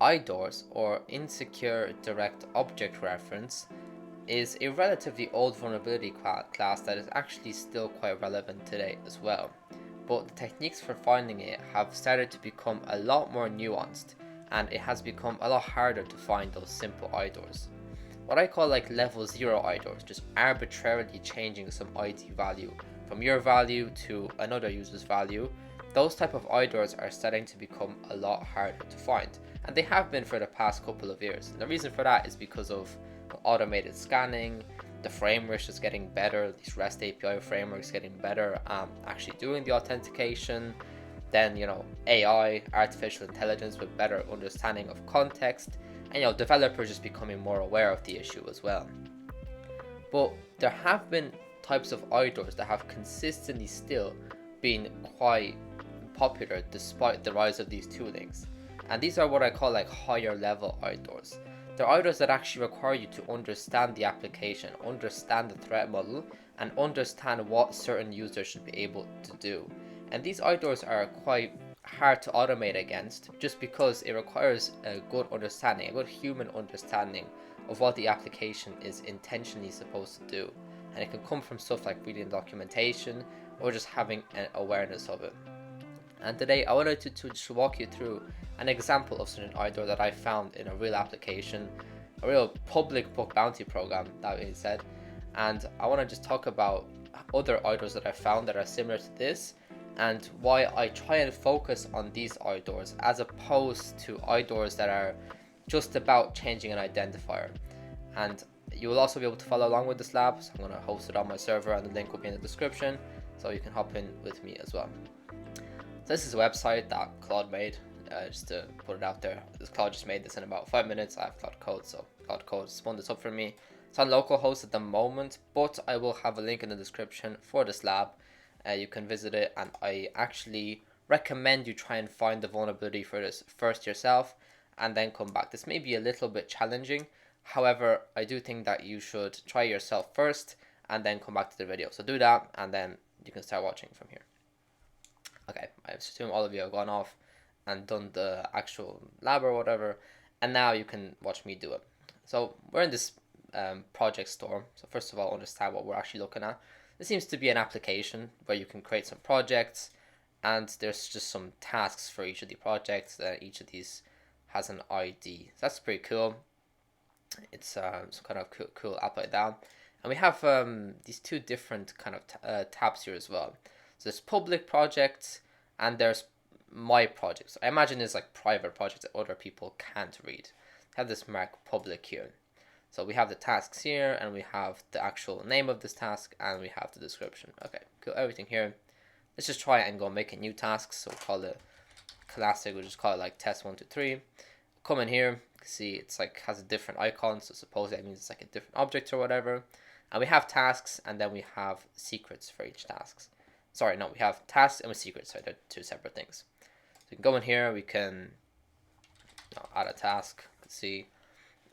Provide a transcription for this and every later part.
IDORs, or Insecure Direct Object Reference, is a relatively old vulnerability class that is actually still quite relevant today as well. But the techniques for finding it have started to become a lot more nuanced, and it has become a lot harder to find those simple IDORs. What I call like level 0 IDORs, just arbitrarily changing some ID value from your value to another user's value. Those type of IDORs are starting to become a lot harder to find, and they have been for the past couple of years. And the reason for that is because of automated scanning, the frameworks just getting better, these REST API frameworks getting better actually doing the authentication, then AI, artificial intelligence with better understanding of context, and developers just becoming more aware of the issue as well. But there have been types of IDORs that have consistently still been quite popular despite the rise of these toolings, and these are what I call like higher level IDORs. They're IDORs that actually require you to understand the application, understand the threat model, and understand what certain users should be able to do. And these IDORs are quite hard to automate against just because it requires a good understanding, a good human understanding of what the application is intentionally supposed to do. And it can come from stuff like reading documentation or just having an awareness of it. And today I wanted to just walk you through an example of such an IDOR that I found in a real application, a real public bug bounty program, that being said. And I want to just talk about other IDORs that I found that are similar to this, and why I try and focus on these IDORs as opposed to IDORs that are just about changing an identifier. And you will also be able to follow along with this lab, so I'm going to host it on my server, and the link will be in the description, so you can hop in with me as well. So this is a website that Claude made, just to put it out there. This Claude just made this in about 5 minutes. I have Claude Code, so Claude Code spun this up for me. It's on localhost at the moment, but I will have a link in the description for this lab. You can visit it, and I actually recommend you try and find the vulnerability for this first yourself and then come back. This may be a little bit challenging, however, I do think that you should try yourself first and then come back to the video. So do that, and then you can start watching from here. Okay, I assume all of you have gone off and done the actual lab or whatever, and now you can watch me do it. So we're in this project store. So first of all, understand what we're actually looking at. This seems to be an application where you can create some projects, and there's just some tasks for each of the projects. Each of these has an ID. So that's pretty cool. It's some kind of cool app like that. And we have these two different kind of tabs here as well. So there's public projects and there's my projects. I imagine it's like private projects that other people can't read. I have this mark public here. So we have the tasks here, and we have the actual name of this task, and we have the description. Okay, cool, everything here. Let's just try and go make a new task. So we'll call it classic, we'll just call it like test 1, 2, 3. Come in here, you can see it's like has a different icon, so suppose that means it's like a different object or whatever. And we have tasks, and then we have secrets for each task. Sorry, no, we have tasks and with secrets, so they're two separate things. So we can go in here, we can add a task, let's see,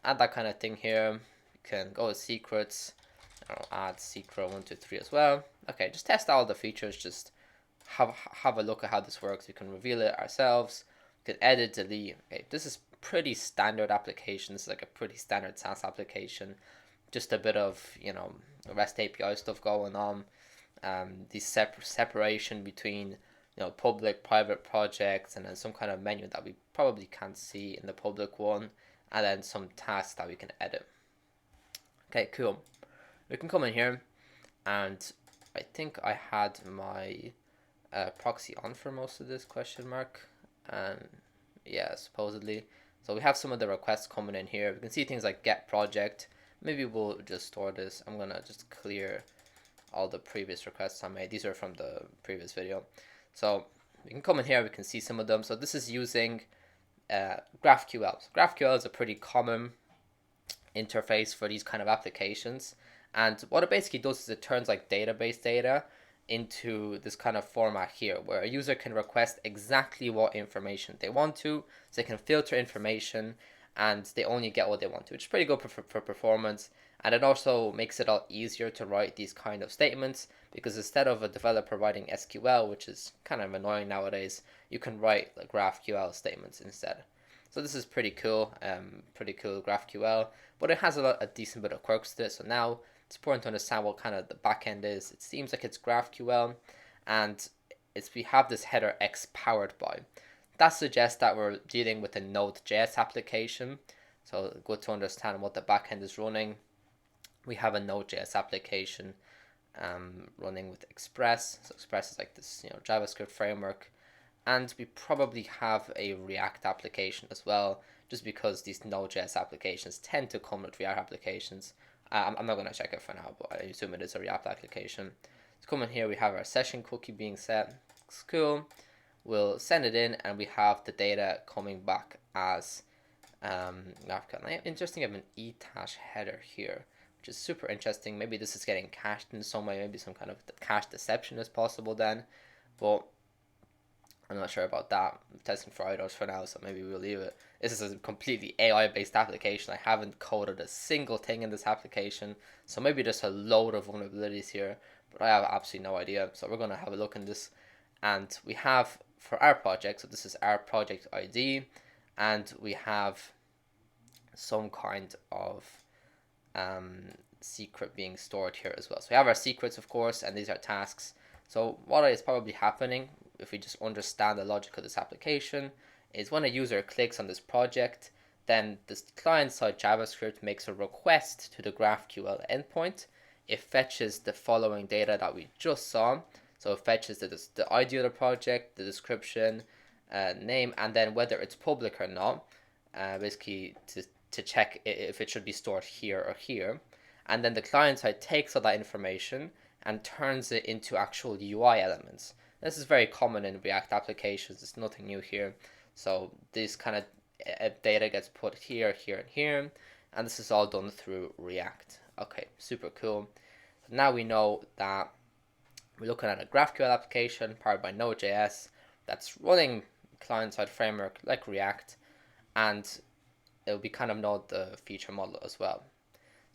add that kind of thing here. We can go with secrets, add secret 1, 2, 3 as well. Okay, just test all the features, just have a look at how this works. We can reveal it ourselves, we can edit, delete. Okay, this is pretty standard application. This is like a pretty standard SaaS application. Just a bit of, REST API stuff going on. The separation between public private projects, and then some kind of menu that we probably can't see in the public one, and then some tasks that we can edit. Okay, cool. We can come in here, and I think I had my proxy on for most of this question mark, and yeah, supposedly. So we have some of the requests coming in here. We can see things like get project. Maybe we'll just store this. I'm gonna just clear all the previous requests I made. These are from the previous video. So we can come in here, we can see some of them. So this is using GraphQL. So GraphQL is a pretty common interface for these kind of applications. And what it basically does is it turns like database data into this kind of format here, where a user can request exactly what information they want to. So they can filter information, and they only get what they want to, which is pretty good for performance. And it also makes it a lot easier to write these kind of statements, because instead of a developer writing SQL, which is kind of annoying nowadays, you can write like GraphQL statements instead. So this is pretty cool GraphQL, but it has a decent bit of quirks to it. So now it's important to understand what kind of the backend is. It seems like it's GraphQL, and we have this header X powered by. That suggests that we're dealing with a Node.js application. So good to understand what the backend is running. We have a Node.js application running with Express. So Express is like this, JavaScript framework, and we probably have a React application as well, just because these Node.js applications tend to come with React applications. I'm not going to check it for now, but I assume it is a React application. So come in here, we have our session cookie being set. It's cool. We'll send it in, and we have the data coming back as interesting. I have an eTash header here, which is super interesting. Maybe this is getting cached in some way. Maybe some kind of cache deception is possible then, but I'm not sure about that. I'm testing for IDORs for now, so maybe we'll leave it. This is a completely AI-based application. I haven't coded a single thing in this application, so maybe there's a load of vulnerabilities here, but I have absolutely no idea. So we're going to have a look in this, and we have for our project, so this is our project ID, and we have some kind of secret being stored here as well. So we have our secrets, of course, and these are tasks. So what is probably happening, if we just understand the logic of this application, is when a user clicks on this project, then this client-side JavaScript makes a request to the GraphQL endpoint. It fetches the following data that we just saw. So it fetches the ID of the project, the description, name, and then whether it's public or not, basically to check if it should be stored here or here. And then the client side takes all that information and turns it into actual UI elements. This is very common in React applications. It's nothing new here. So this kind of data gets put here, here, and here, and this is all done through React. Okay, super cool. So now we know that we're looking at a GraphQL application powered by Node.js that's running client-side framework like React, and it'll be kind of Node the feature model as well.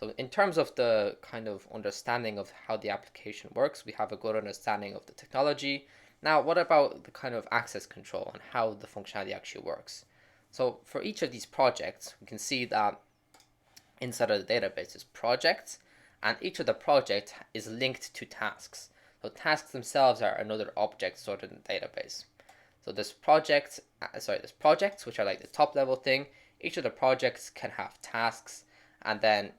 So in terms of the kind of understanding of how the application works, we have a good understanding of the technology. Now, what about the kind of access control and how the functionality actually works? So for each of these projects, we can see that inside of the database is projects, and each of the projects is linked to tasks. So tasks themselves are another object stored in the database. So there's projects, which are like the top level thing. Each of the projects can have tasks, and then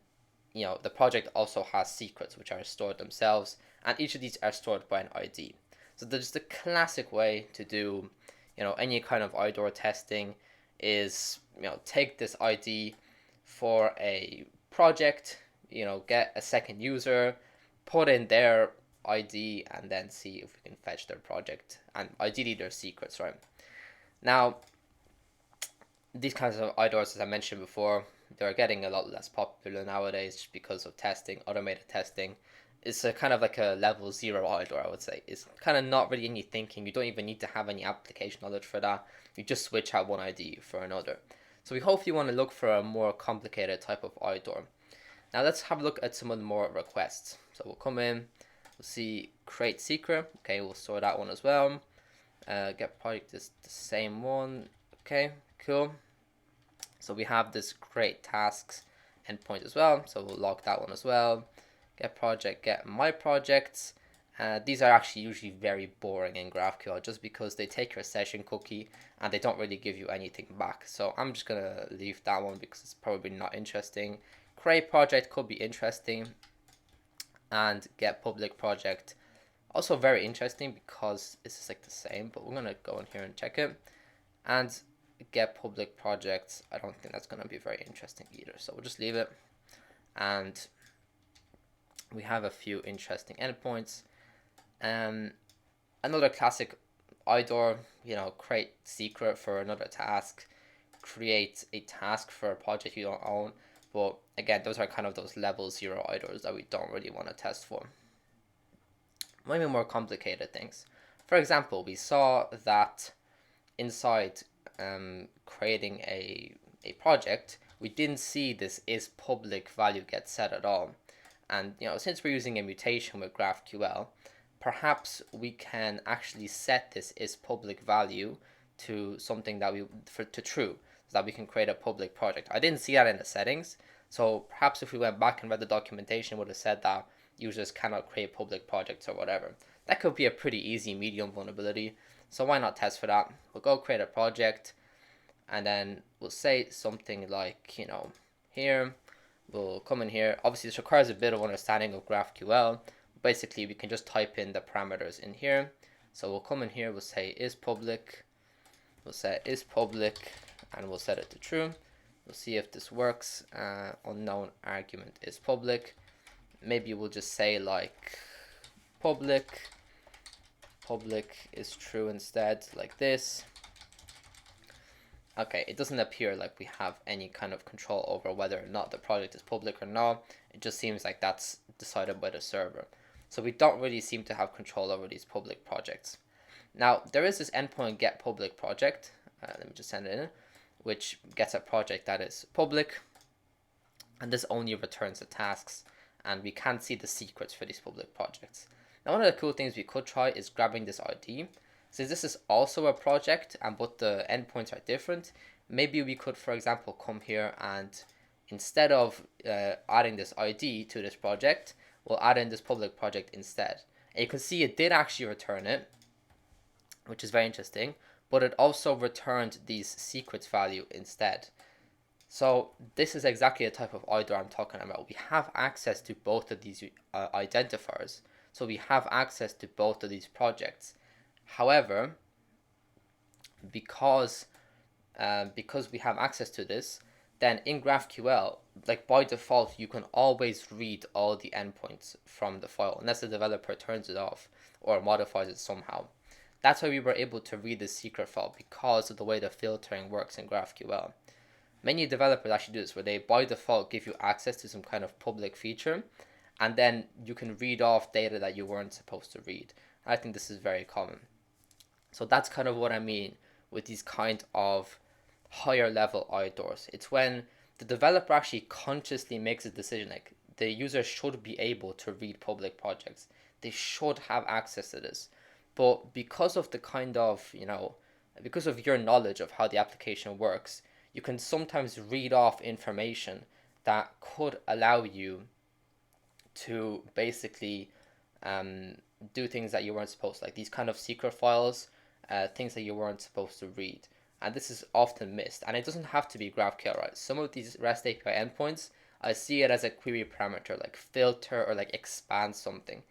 the project also has secrets which are stored themselves, and each of these are stored by an ID. So there's the classic way to do any kind of IDOR testing is take this ID for a project, get a second user, put in their ID, and then see if we can fetch their project and ideally their secrets, right? Now, these kinds of IDORs, as I mentioned before, they're getting a lot less popular nowadays just because of testing, automated testing. It's a kind of like a level 0 IDOR, I would say. It's kind of not really any thinking. You don't even need to have any application knowledge for that. You just switch out one ID for another. So we hopefully want to look for a more complicated type of IDOR. Now let's have a look at some of the more requests. So we'll come in, we'll see create secret. Okay, we'll store that one as well. Get project is the same one. Okay, cool. So we have this create tasks endpoint as well. So we'll log that one as well. Get project, get my projects. These are actually usually very boring in GraphQL just because they take your session cookie and they don't really give you anything back. So I'm just going to leave that one because it's probably not interesting. Create project could be interesting. And get public project. Also very interesting because this is like the same, but we're going to go in here and check it. And get public projects, I don't think that's going to be very interesting either. So we'll just leave it. And we have a few interesting endpoints. Another classic IDOR, create secret for another task, create a task for a project you don't own. But again, those are kind of those level 0 IDORs that we don't really want to test for. Maybe more complicated things. For example, we saw that inside creating a project, we didn't see this is public value get set at all. And since we're using a mutation with GraphQL, perhaps we can actually set this is public value to something that to true. is that we can create a public project. I didn't see that in the settings, so perhaps if we went back and read the documentation, it would have said that users cannot create public projects or whatever. That could be a pretty easy medium vulnerability, so why not test for that? We'll go create a project, and then we'll say something like, here, we'll come in here. Obviously, this requires a bit of understanding of GraphQL. Basically, we can just type in the parameters in here. So we'll come in here, we'll say is public, and we'll set it to true. We'll see if this works. Unknown argument is public. Maybe we'll just say like public is true instead, like this. Okay, it doesn't appear like we have any kind of control over whether or not the project is public or not. It just seems like that's decided by the server. So we don't really seem to have control over these public projects. Now, there is this endpoint get public project. Let me just send it in, which gets a project that is public. And this only returns the tasks. And we can't see the secrets for these public projects. Now, one of the cool things we could try is grabbing this ID. Since this is also a project, but the endpoints are different, maybe we could, for example, come here and instead of adding this ID to this project, we'll add in this public project instead. And you can see it did actually return it, which is very interesting, but it also returned these secrets value instead. So this is exactly the type of IDOR I'm talking about. We have access to both of these identifiers. So we have access to both of these projects. However, because we have access to this, then in GraphQL, like by default, you can always read all the endpoints from the file, unless the developer turns it off or modifies it somehow. That's why we were able to read the secret file, because of the way the filtering works in GraphQL. Many developers actually do this, where they by default give you access to some kind of public feature, and then you can read off data that you weren't supposed to read. I think this is very common. So that's kind of what I mean with these kind of higher level IDORs. It's when the developer actually consciously makes a decision, like the user should be able to read public projects. They should have access to this. But because of the kind of, because of your knowledge of how the application works, you can sometimes read off information that could allow you to basically do things that you weren't supposed to, like these kind of secret files, things that you weren't supposed to read. And this is often missed. And it doesn't have to be GraphQL, right? Some of these REST API endpoints, I see it as a query parameter, like filter or like expand something.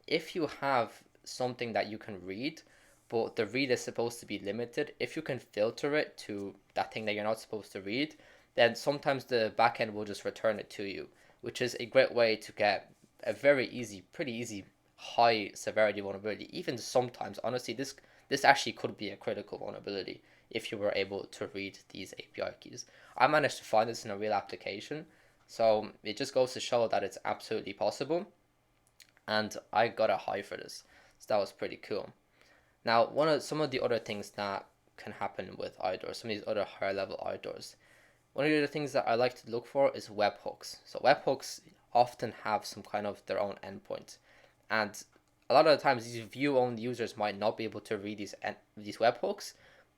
If you have something that you can read, but the read is supposed to be limited, if you can filter it to that thing that you're not supposed to read, then sometimes the backend will just return it to you, which is a great way to get a pretty easy, high severity vulnerability. Even sometimes, honestly, this actually could be a critical vulnerability if you were able to read these API keys. I managed to find this in a real application, so it just goes to show that it's absolutely possible, and I got a high for this, so that was pretty cool. Now, some of the other things that can happen with IDORs, some of these other higher level IDORs, one of the other things that I like to look for is webhooks. So webhooks often have some kind of their own endpoint, and a lot of the times these view-only users might not be able to read these webhooks,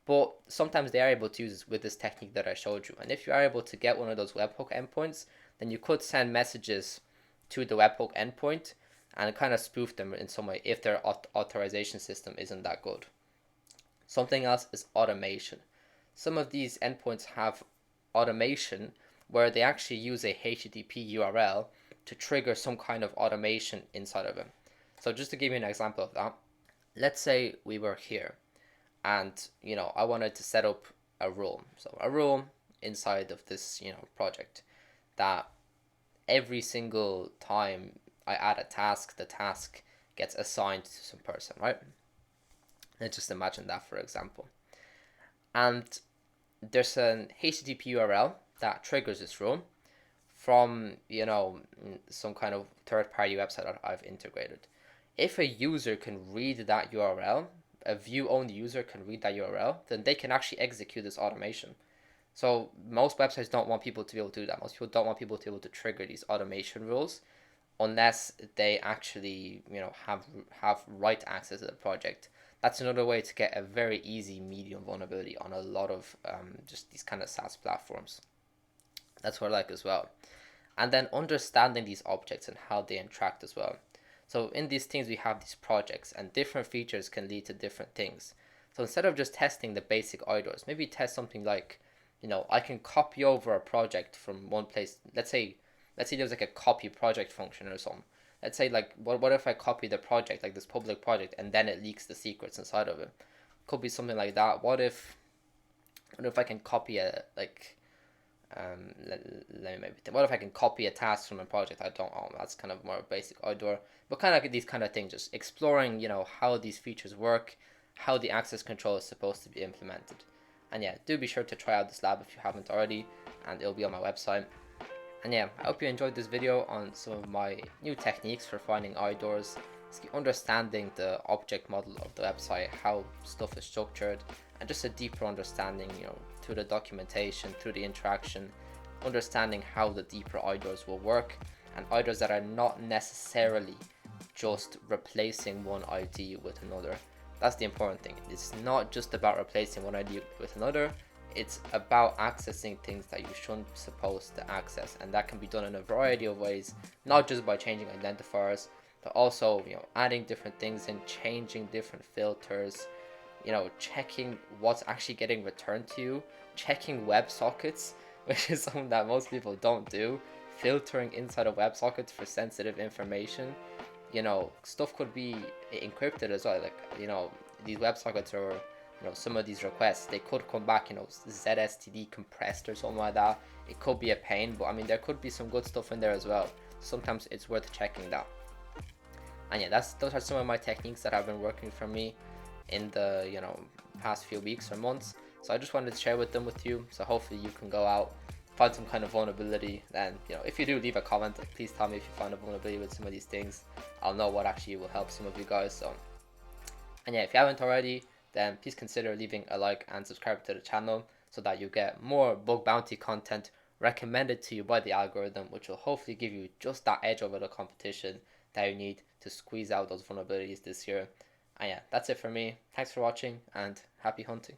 but sometimes they are able to use this with this technique that I showed you. And if you are able to get one of those webhook endpoints, then you could send messages to the webhook endpoint and kind of spoof them in some way if their authorization system isn't that good. Something else is automation. Some of these endpoints have automation where they actually use a HTTP URL to trigger some kind of automation inside of it. So just to give you an example of that, let's say we were here and, I wanted to set up a rule. So a rule inside of this, project that every single time I add a task, the task gets assigned to some person, right? Let's just imagine that, for example. And there's an HTTP URL that triggers this rule from, some kind of third-party website that I've integrated. If a user can read that URL, a view-only user can read that URL, then they can actually execute this automation. So most websites don't want people to be able to do that. Most people don't want people to be able to trigger these automation rules unless they actually, have write access to the project. That's another way to get a very easy medium vulnerability on a lot of just these kind of SaaS platforms. That's what I like as well. And then understanding these objects and how they interact as well. So in these things, we have these projects, and different features can lead to different things. So instead of just testing the basic IDORs, maybe test something like, I can copy over a project from one place. Let's say there's like a copy project function or something. Let's say like, what if I copy the project, like this public project, and then it leaks the secrets inside of it? Could be something like that. What if I can copy a like let me maybe think. What if I can copy a task from a project I don't own? That's kind of more basic outdoor, but kind of like these kind of things, just exploring, how these features work, how the access control is supposed to be implemented. And yeah, do be sure to try out this lab if you haven't already, and it'll be on my website. And yeah, I hope you enjoyed this video on some of my new techniques for finding IDORs, understanding the object model of the website, how stuff is structured, and just a deeper understanding, through the documentation, through the interaction, understanding how the deeper IDORs will work, and IDORs that are not necessarily just replacing one ID with another. That's the important thing. It's not just about replacing one ID with another. It's about accessing things that you shouldn't be supposed to access, and that can be done in a variety of ways, not just by changing identifiers, but also adding different things and changing different filters, checking what's actually getting returned to you, checking WebSockets, which is something that most people don't do, filtering inside of WebSockets for sensitive information. Stuff could be encrypted as well, like these WebSockets or some of these requests, they could come back ZSTD compressed or something like that. It could be a pain, but I mean there could be some good stuff in there as well. Sometimes it's worth checking that. And yeah, those are some of my techniques that have been working for me in the past few weeks or months. So I just wanted to share them with you. So hopefully you can go out, find some kind of vulnerability. Then if you do, leave a comment. Please tell me if you find a vulnerability with some of these things. I'll know what actually will help some of you guys. So, and yeah, if you haven't already, then please consider leaving a like and subscribe to the channel so that you get more bug bounty content recommended to you by the algorithm, which will hopefully give you just that edge over the competition that you need to squeeze out those vulnerabilities this year. And yeah, that's it for me. Thanks for watching and happy hunting.